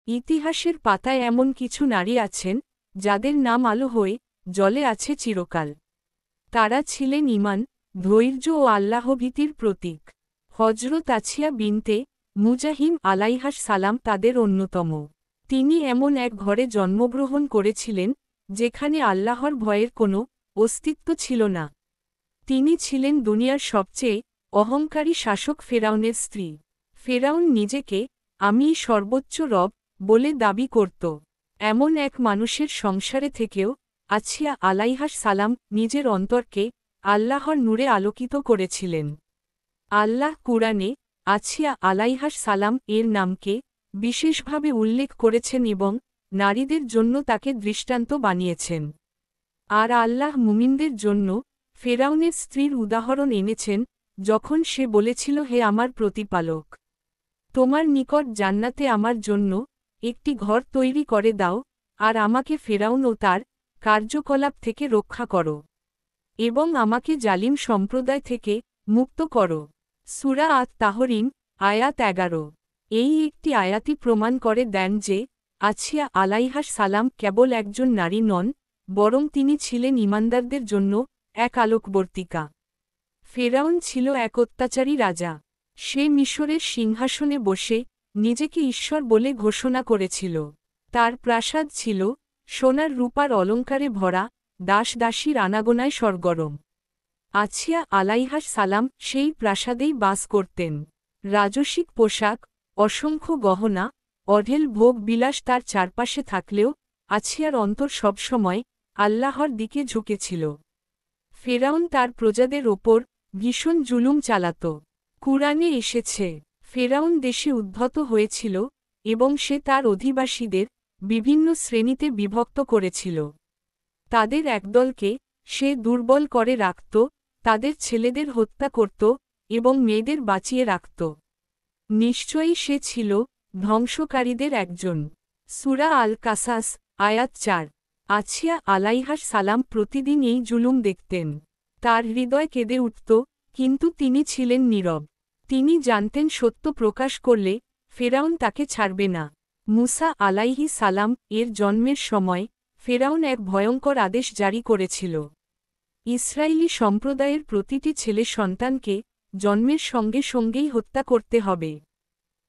ইতিহাসের পাতায় এমন কিছু নারী আছেন যাদের নাম আলো হয়ে জলে আছে চিরকাল। তারা ছিলেন ঈমান, ধৈর্য ও আল্লাহভীতির প্রতীক। হজরত আছিয়া বিনতে মুজাহিম আলাইহাস সালাম তাদের অন্যতম। তিনি এমন এক ঘরে জন্মগ্রহণ করেছিলেন যেখানে আল্লাহর ভয়ের কোনো অস্তিত্ব ছিল না। তিনি ছিলেন দুনিয়ার সবচেয়ে অহংকারী শাসক ফেরাউনের স্ত্রী। ফেরাউন নিজেকে আমিই সর্বোচ্চ রব বলে দাবি করত। এমন এক মানুষের সংসারে থেকেও আছিয়া আলাইহাস সালাম নিজের অন্তরকে আল্লাহর নূরে আলোকিত করেছিলেন। আল্লাহ কুরআনে আছিয়া আলাইহাস সালাম এর নামকে বিশেষভাবে উল্লেখ করেছেন এবং নারীদের জন্য তাকে দৃষ্টান্ত বানিয়েছেন। আর আল্লাহ মুমিনদের জন্য ফেরাউনের স্ত্রীর উদাহরণ এনেছেন যখন সে বলেছিল, হে আমার প্রতিপালক, তোমার নিকট জান্নাতে আমার জন্য একটি ঘর তৈরি করে দাও, আর আমাকে ফেরাউন ও তার কার্যকলাপ থেকে রক্ষা করো, এবং আমাকে জালিম সম্প্রদায় থেকে মুক্ত করো। সূরা আত-তাহরিম, আয়াত 11। এই একটি আয়াতই প্রমাণ করে দেন যে আছিয়া আলাইহাস সালাম কেবল একজন নারী নন, বরং তিনি ছিলেন ঈমানদারদের জন্য এক আলোকবর্তিকা। ফেরাউন ছিল এক অত্যাচারী রাজা। সে মিশরের সিংহাসনে বসে নিজেকে ঈশ্বর বলে ঘোষণা করেছিল। তার প্রাসাদ ছিল সোনার রূপার অলঙ্কারে ভরা, দাসদাসীর আনাগোনায় সরগরম। আছিয়া আলাইহাস সালাম সেই প্রাসাদেই বাস করতেন। রাজসিক পোশাক, অসংখ্য গহনা, অঢেল ভোগ বিলাস তার চারপাশে থাকলেও আছিয়ার অন্তর সবসময় আল্লাহর দিকে ঝুঁকেছিল। ফেরাউন তার প্রজাদের ওপর ভীষণ জুলুম চালাত। কুরআনে এসেছে, ফেরাউন দেশে উদ্ধত হয়েছিল এবং সে তার অধিবাসীদের বিভিন্ন শ্রেণীতে বিভক্ত করেছিল। তাদের একদলকে সে দুর্বল করে রাখত, তাদের ছেলেদের হত্যা করত এবং মেয়েদের বাঁচিয়ে রাখত। নিশ্চয়ই সে ছিল ধ্বংসকারীদের একজন। সূরা আল-কাসাস, আয়াত 4। আছিয়া আলাইহাস সালাম প্রতিদিন এই জুলুম দেখতেন। তার হৃদয় কেঁদে উঠত, কিন্তু তিনি ছিলেন নীরব। তিনি জানতেন সত্য প্রকাশ করলে ফেরাউন তাকে ছাড়বে না। মুসা আলাইহি সালাম এর জন্মের সময় ফেরাউন এক ভয়ঙ্কর আদেশ জারি করেছিল। ইসরায়েলি সম্প্রদায়ের প্রতিটি ছেলে সন্তানকে জন্মের সঙ্গে সঙ্গেই হত্যা করতে হবে।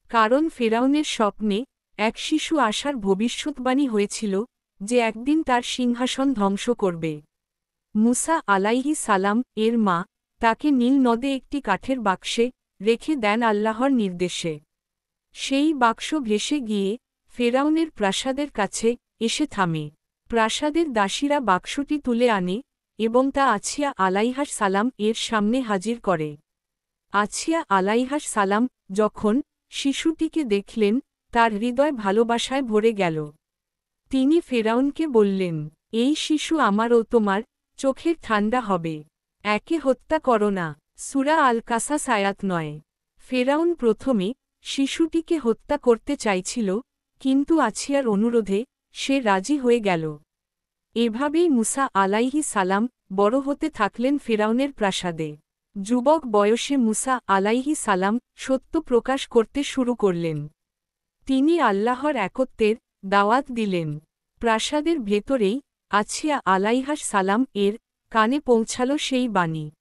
কারণ ফেরাউনের স্বপ্নে এক শিশু আসার ভবিষ্যৎবাণী হয়েছিল যে একদিন তার সিংহাসন ধ্বংস করবে। মুসা আলাইহি সালাম এর মা তাকে নীল নদে একটি কাঠের বাক্সে রেখে দেন আল্লাহর নির্দেশে। সেই বাক্স ভেসে গিয়ে ফেরাউনের প্রাসাদের কাছে এসে থামে। প্রাসাদের দাসীরা বাক্সটি তুলে আনে এবং তা আছিয়া আলাইহাস সালাম এর সামনে হাজির করে। আছিয়া আলাইহাস সালাম যখন শিশুটিকে দেখলেন, তার হৃদয় ভালোবাসায় ভরে গেল। তিনি ফেরাউনকে বললেন, এই শিশু আমার ও তোমার চোখের ঠান্ডা হবে। একে হত্যা করো না। সূরা আল-কাসাস, আয়াত 9। ফেরাউন প্রথমে শিশুটিকে হত্যা করতে চাইছিল, কিন্তু আছিয়ার অনুরোধে সে রাজি হয়ে গেল। এভাবেই মুসা আলাইহি সালাম বড় হতে থাকলেন ফেরাউনের প্রাসাদে। যুবক বয়সে মুসা আলাইহি সালাম সত্য প্রকাশ করতে শুরু করলেন। তিনি আল্লাহর একত্বের দাওয়াত দিলেন। প্রাসাদের ভেতরেই আছিয়া আলাইহাস সালাম এর কানে পৌঁছাল সেই বাণী।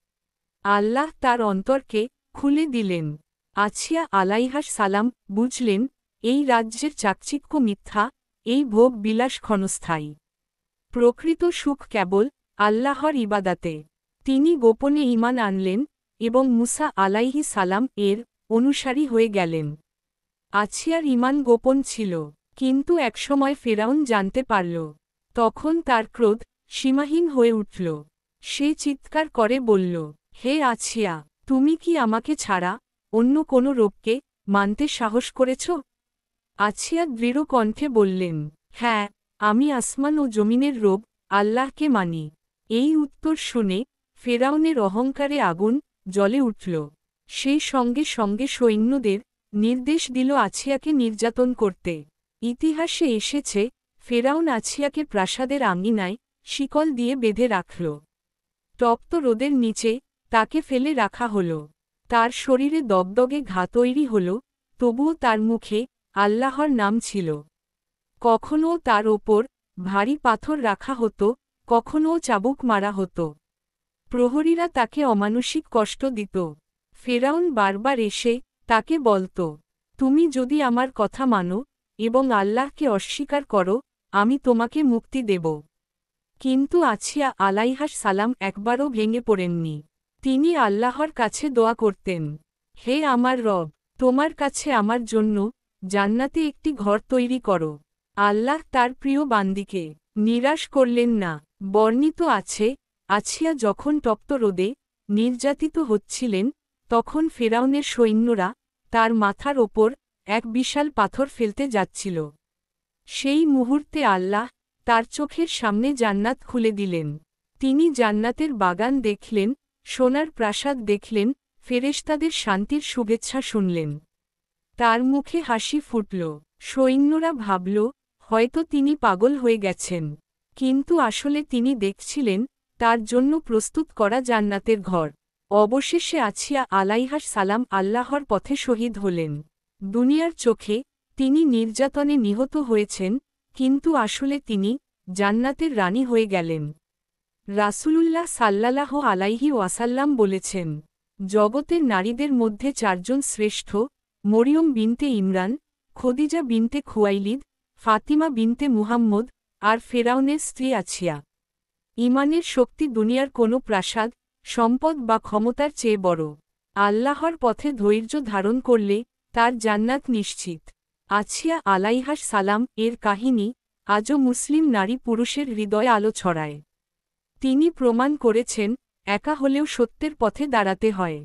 আল্লাহ তার অন্তরকে খুলে দিলেন। আছিয়া আলাইহাস সালাম বুঝলেন, এই রাজ্যের চাকচিক্য মিথ্যা, এই ভোগ বিলাস ক্ষণস্থায়ী। প্রকৃত সুখ কেবল আল্লাহর ইবাদাতে। তিনি গোপনে ঈমান আনলেন এবং মুসা আলাইহি সালাম এর অনুসারী হয়ে গেলেন। আছিয়ার ঈমান গোপন ছিল, কিন্তু একসময় ফেরাউন জানতে পারল। তখন তার ক্রোধ সীমাহীন হয়ে উঠল। সে চিৎকার করে বলল, হে আছিয়া, তুমি কি আমাকে ছাড়া অন্য কোনো রবকে মানতে সাহস করেছ? আছিয়া দৃঢ় কণ্ঠে বললেন, হ্যাঁ, আমি আসমান ও জমিনের রব আল্লাহকে মানি। এই উত্তর শুনে ফেরাউনের অহংকারে আগুন জ্বলে উঠল। সে সঙ্গে সঙ্গে সৈন্যদের নির্দেশ দিল আছিয়াকে নির্যাতন করতে। ইতিহাসে এসেছে, ফেরাউন আছিয়াকে প্রাসাদের আঙিনায় শিকল দিয়ে বেঁধে রাখল। তপ্ত রোদের নিচে তাকে ফেলে রাখা হল। তার শরীরে দগদগে ঘা তৈরি হল, তবুও তার মুখে আল্লাহর নাম ছিল। কখনও তার ওপর ভারী পাথর রাখা হতো, কখনও চাবুক মারা হতো। প্রহরীরা তাকে অমানসিক কষ্ট দিত। ফেরাউন বারবার এসে তাকে বলত, তুমি যদি আমার কথা মানো এবং আল্লাহকে অস্বীকার করো, আমি তোমাকে মুক্তি দেব। কিন্তু আছিয়া আলাইহাস সালাম একবারও ভেঙে পড়েননি। তিনি আল্লাহর কাছে দোয়া করতেন, হে আমার রব, তোমার কাছে আমার জন্য জান্নাতে একটি ঘর তৈরি করো। আল্লাহ তার প্রিয় বান্দিকে নিরাশ করলেন না। বর্ণিত আছে, আছিয়া যখন তপ্ত রোদে নির্যাতিত হচ্ছিলেন, তখন ফেরাউনের সৈন্যরা তার মাথার ওপর এক বিশাল পাথর ফেলতে যাচ্ছিল। সেই মুহূর্তে আল্লাহ তার চোখের সামনে জান্নাত খুলে দিলেন। তিনি জান্নাতের বাগান দেখলেন, সোনার প্রাসাদ দেখলেন, ফেরেশতাদের শান্তির শুভেচ্ছা শুনলেন। তার মুখে হাসি ফুটল। সৈন্যরা ভাবল, হয়তো তিনি পাগল হয়ে গেছেন। কিন্তু আসলে তিনি দেখছিলেন তার জন্য প্রস্তুত করা জান্নাতের ঘর। অবশেষে আছিয়া আলাইহাস সালাম আল্লাহর পথে শহীদ হলেন। দুনিয়ার চোখে তিনি নির্যাতনে নিহত হয়েছেন, কিন্তু আসলে তিনি জান্নাতের রানী হয়ে গেলেন। রাসূলুল্লাহ সাল্লাল্লাহু আলাইহি ওয়াসাল্লাম বলেছেন, জগতের নারীদের মধ্যে চারজন শ্রেষ্ঠ: মরিয়ম বিনতে ইমরান, খদিজা বিনতে খুয়াইলিদ, ফাতিমা বিনতে মুহাম্মদ আর ফেরাউনের স্ত্রী আছিয়া। ঈমানের শক্তি দুনিয়ার কোনো প্রাসাদ, সম্পদ বা ক্ষমতার চেয়ে বড়। আল্লাহর পথে ধৈর্য ধারণ করলে তার জান্নাত নিশ্চিত। আছিয়া আলাইহাস সালাম এর কাহিনী আজও মুসলিম নারী পুরুষের হৃদয়ে আলো ছড়ায়। তিনি প্রমাণ করেছেন, একা হলেও সত্যের পথে দাঁড়াতে হয়।